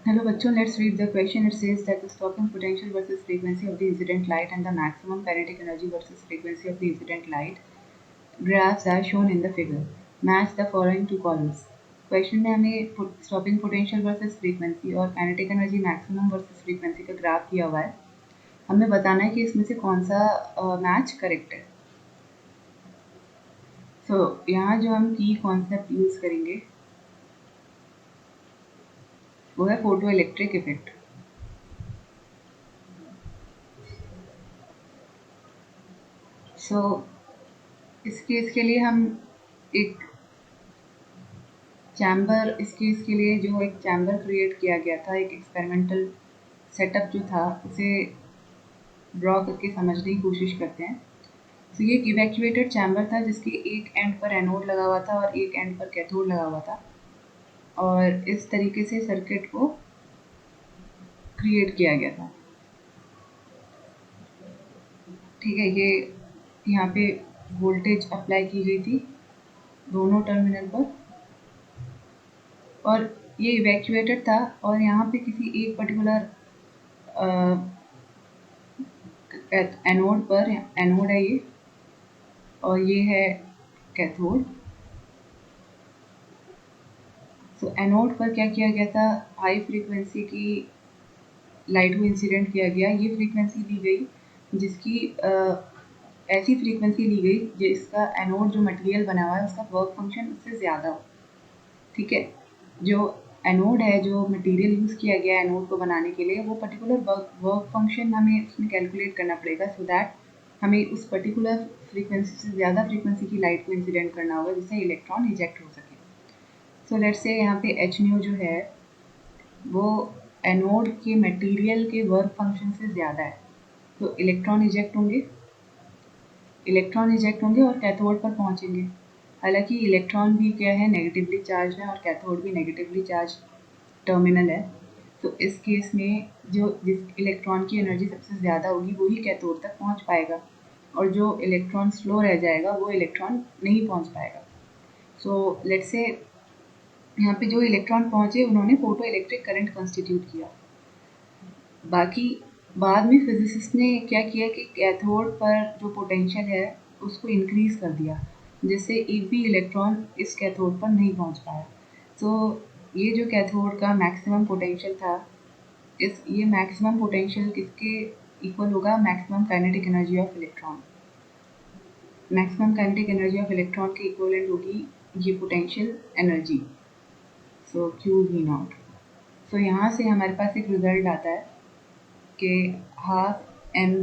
Hello बच्चों, let's read the question. It says that the stopping potential versus frequency of the incident light and the maximum kinetic energy versus frequency of the incident light graphs are shown in the figure. Match the following two columns. Question में हमें stopping potential versus frequency और kinetic energy maximum versus frequency का graph दिया हुआ है. हमें बताना है कि इसमें से कौन सा मैच करेक्ट है. सो यहाँ जो हम की कॉन्सेप्ट यूज़ करेंगे वो है फोटो इलेक्ट्रिक इफेक्ट. सो इस केस के लिए हम एक चैम्बर इस केस के लिए जो एक चैम्बर क्रिएट किया गया था, एक एक्सपेरिमेंटल सेटअप जो था उसे ड्रॉ करके समझने की कोशिश करते हैं. तो ये एक इवैक्यूएटेड चैम्बर था जिसके एक एंड पर एनोड लगा हुआ था और एक एंड पर कैथोड लगा हुआ था, और इस तरीके से सर्किट को क्रिएट किया गया था. ठीक है, ये यहाँ पे वोल्टेज अप्लाई की गई थी दोनों टर्मिनल पर, और ये इवैक्यूएटेड था, और यहाँ पे किसी एक पर्टिकुलर एनोड पर, एनोड है ये और ये है कैथोड. सो एनोड पर क्या किया गया था, हाई फ्रीक्वेंसी की लाइट को इंसिडेंट किया गया. ये फ्रीक्वेंसी ली गई जिसकी ऐसी फ्रीक्वेंसी ली गई जिसका एनोड जो मटेरियल बना हुआ है उसका वर्क फंक्शन उससे ज़्यादा हो. ठीक है, जो एनोड है, जो मटेरियल यूज़ किया गया है एनोड को बनाने के लिए, वो पर्टिकुलर वर्क फंक्शन हमें उसमें कैलकुलेट करना पड़ेगा, सो दैट हमें उस पर्टिकुलर फ्रीक्वेंसी से ज़्यादा फ्रीक्वेंसी की लाइट को इंसिडेंट करना होगा जिससे इलेक्ट्रॉन इजेक्ट हो सके. सो लेट्स से यहाँ पे एच न्यू जो है वो एनोड के मटेरियल के वर्क फंक्शन से ज़्यादा है, तो इलेक्ट्रॉन इजेक्ट होंगे और कैथोड पर पहुँचेंगे. हालांकि इलेक्ट्रॉन भी क्या है, नेगेटिवली चार्ज है, और कैथोड भी नेगेटिवली चार्ज टर्मिनल है. तो इस केस में जिस इलेक्ट्रॉन की एनर्जी सबसे ज़्यादा होगी वही कैथोड तक पहुँच पाएगा, और जो इलेक्ट्रॉन स्लो रह जाएगा वो इलेक्ट्रॉन नहीं पहुँच पाएगा. सो लेट्स से यहाँ पे जो इलेक्ट्रॉन पहुँचे उन्होंने फोटो इलेक्ट्रिक करंट कंस्टिट्यूट किया. बाकी बाद में फिजिसिस्ट ने क्या किया कि कैथोड पर जो पोटेंशियल है उसको इंक्रीज़ कर दिया, जिससे एक भी इलेक्ट्रॉन इस कैथोड पर नहीं पहुंच पाया. तो ये जो कैथोड का मैक्सिमम पोटेंशियल था, ये मैक्सिमम पोटेंशियल किसके इक्वल होगा, maximum kinetic energy of electron. Maximum kinetic energy of electron के इक्वलेंट होगी ये potential energy, so Q V naught. So यहाँ से हमारे पास एक रिजल्ट आता है कि half M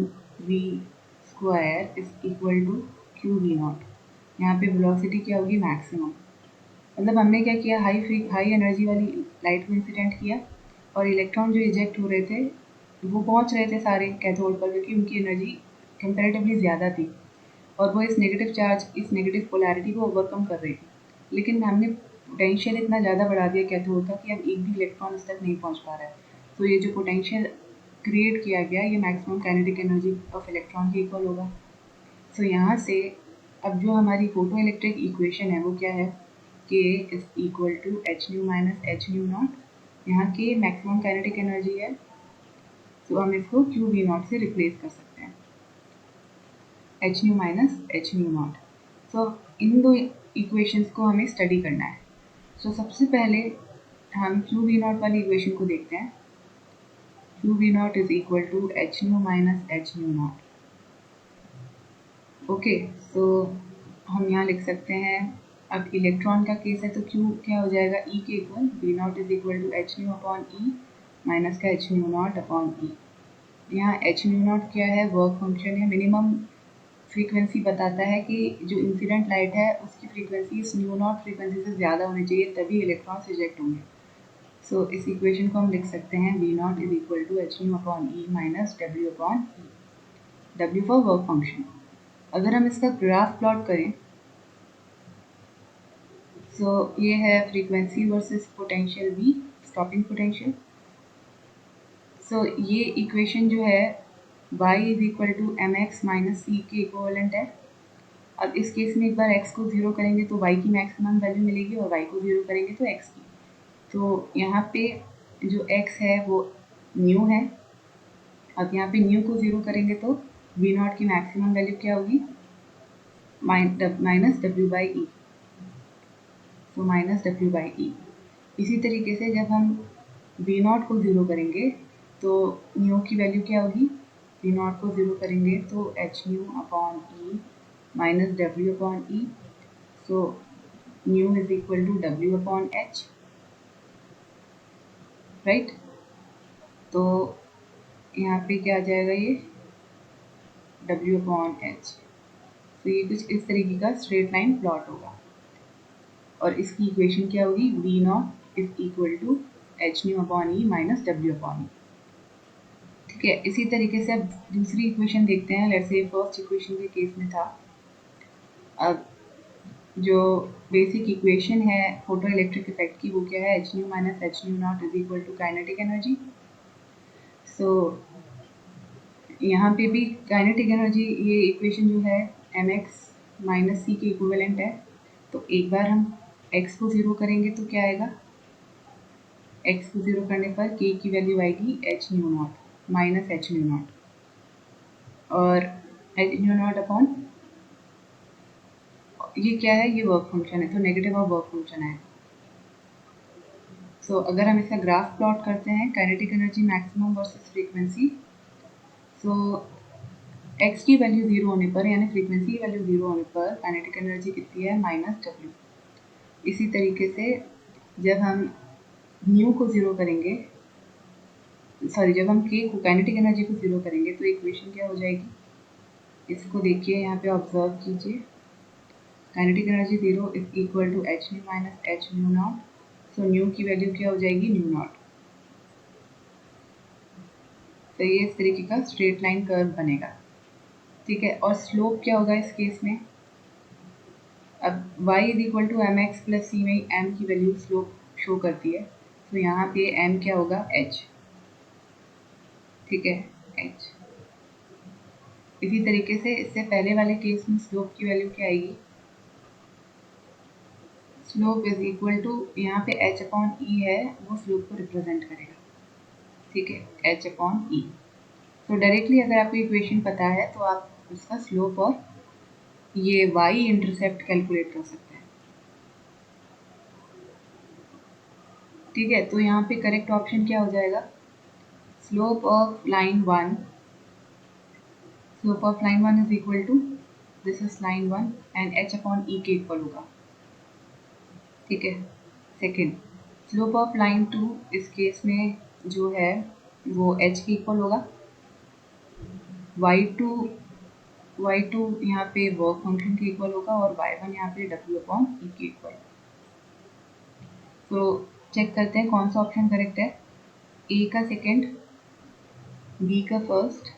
V square is equal to Q V naught. यहाँ पे वेलोसिटी क्या होगी, मैक्सिमम. मतलब हमने क्या किया, हाई एनर्जी वाली लाइट को इंसिडेंट किया, और इलेक्ट्रॉन जो इजेक्ट हो रहे थे वो पहुँच रहे थे सारे कैथोड पर क्योंकि उनकी एनर्जी कंपेरेटिवली ज़्यादा थी, और वो इस नेगेटिव चार्ज, इस नेगेटिव पोलैरिटी को ओवरकम कर रही थी. लेकिन हमने पोटेंशियल इतना ज़्यादा बढ़ा दिया कैथोड का कि अब एक भी इलेक्ट्रॉन इस तक नहीं पहुँच पा रहा है. तो ये जो पोटेंशियल क्रिएट किया गया ये maximum kinetic energy of electron के इक्वल होगा. सो यहाँ से अब जो हमारी फोटो इलेक्ट्रिक इक्वेशन है वो क्या है, के is equal to H nu minus H nu naught. यहाँ के मैक्सिमम काइनेटिक एनर्जी है, तो हम इसको क्यू वी नॉट से रिप्लेस कर सकते हैं, H nu minus H nu naught. So इन दो इक्वेशंस को हमें स्टडी करना है. सो सबसे पहले हम क्यू वी नॉट वाली इक्वेशन को देखते हैं. Q V naught is equal to H nu minus H nu naught. Okay, so हम यहाँ लिख सकते हैं, अब इलेक्ट्रॉन का केस है तो क्यू क्या हो जाएगा, ई के equal, V naught is equal to H nu upon E minus का h nu naught upon E. यहाँ एच न्यू नॉट क्या है, वर्क फंक्शन है. मिनिमम फ्रीक्वेंसी बताता है कि जो इंसिडेंट लाइट है उसकी फ्रीक्वेंसी इस न्यू नॉट फ्रीक्वेंसी से ज़्यादा होनी चाहिए तभी इलेक्ट्रॉन्स इजेक्ट होंगे. सो इस इक्वेशन को हम लिख सकते हैं, V naught is equal to H nu upon E minus W upon E, W for work function. अगर हम इसका ग्राफ प्लॉट करें, सो ये है frequency versus potential V, stopping potential. So ये इक्वेशन जो है y is equal to M X minus C के इक्वलेंट है. अब इस केस में एक बार x को 0 करेंगे तो y की मैक्सिमम वैल्यू मिलेगी, और y को 0 करेंगे तो x की. तो यहाँ पे जो x है वो न्यू है। अब यहाँ पे न्यू को 0 करेंगे तो वी नॉट की मैक्सिमम वैल्यू क्या होगी, माइनस डब्ल्यू बाई ई, तो माइनस डब्ल्यू बाई ई। इसी तरीके से जब हम वी नॉट को 0 करेंगे तो न्यू की वैल्यू क्या होगी, वी नॉट को 0 करेंगे तो h nu upon E minus W upon E, so nu is equal to W upon h, right. तो यहाँ पे क्या आ जाएगा, ये डब्ल्यू अपॉन एच। तो ये कुछ इस तरीके का स्ट्रेट लाइन प्लॉट होगा और इसकी इक्वेशन क्या होगी, V naught is equal to H nu upon E minus W upon E. ठीक है, इसी तरीके से अब दूसरी इक्वेशन देखते हैं। लेट्स से फर्स्ट इक्वेशन के केस में था, अब जो बेसिक इक्वेशन है फोटो इलेक्ट्रिक इफेक्ट की वो क्या है, H nu minus H nu naught is equal to kinetic energy. So यहाँ पे भी काइनेटिक एनर्जी, ये इक्वेशन जो है एम एक्स माइनस सी के इक्विवेलेंट है। तो एक बार हम x को 0 करेंगे तो क्या आएगा, x को 0 करने पर k की वैल्यू आएगी H nu not minus H nu not, और एच न्यू नॉट अपॉन ये क्या है, ये वर्क फंक्शन है तो नेगेटिव ऑफ वर्क फंक्शन है। सो अगर हम इसका ग्राफ प्लॉट करते हैं, kinetic energy maximum versus frequency, so x की वैल्यू 0 होने पर यानी फ्रीक्वेंसी की वैल्यू 0 होने पर काइनेटिक एनर्जी कितनी है, माइनस डब्ल्यू। इसी तरीके से जब हम न्यू को 0 करेंगे, सॉरी जब हम k को काइनेटिक एनर्जी को 0 करेंगे तो इक्वेशन क्या हो जाएगी, इसको देखिए यहाँ पे ऑब्जर्व कीजिए, kinetic energy 0 is equal to H nu minus H nu naught, so nu की वैल्यू क्या हो जाएगी, न्यू नॉट। तो ये इस तरीके का स्ट्रेट लाइन कर्व बनेगा, ठीक है। और स्लोप क्या होगा इस केस में, अब y is equal to M X plus C में m की वैल्यू स्लोप शो करती है, तो यहाँ पे m क्या होगा, h, ठीक है, h। इसी तरीके से इससे पहले वाले केस में स्लोप की वैल्यू क्या आएगी, स्लोप इज इक्वल टू यहाँ पे h अपॉन ई है, वो स्लोप को रिप्रेजेंट करेगा, ठीक है, h अपॉन ई। तो डायरेक्टली अगर आपको इक्वेशन पता है तो आप उसका स्लोप और ये y इंटरसेप्ट कैलकुलेट कर सकते हैं, ठीक है। तो यहाँ पे करेक्ट ऑप्शन क्या हो जाएगा, slope of line 1, slope of line 1 is equal to this is line 1 and h upon E के इक्वल होगा, ठीक है। सेकेंड, स्लोप ऑफ लाइन 2 इस केस में जो है वो h के इक्वल होगा, y2 यहाँ पे वर्क फंक्शन के इक्वल होगा और y1 यहाँ पे w अपॉन ई के इक्वल। तो चेक करते हैं कौन सा ऑप्शन करेक्ट है, ए का सेकेंड, बी का फर्स्ट,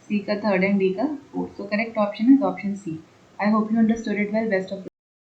सी का थर्ड एंड डी का fourth. So correct option is option C. I hope you understood it well. Best of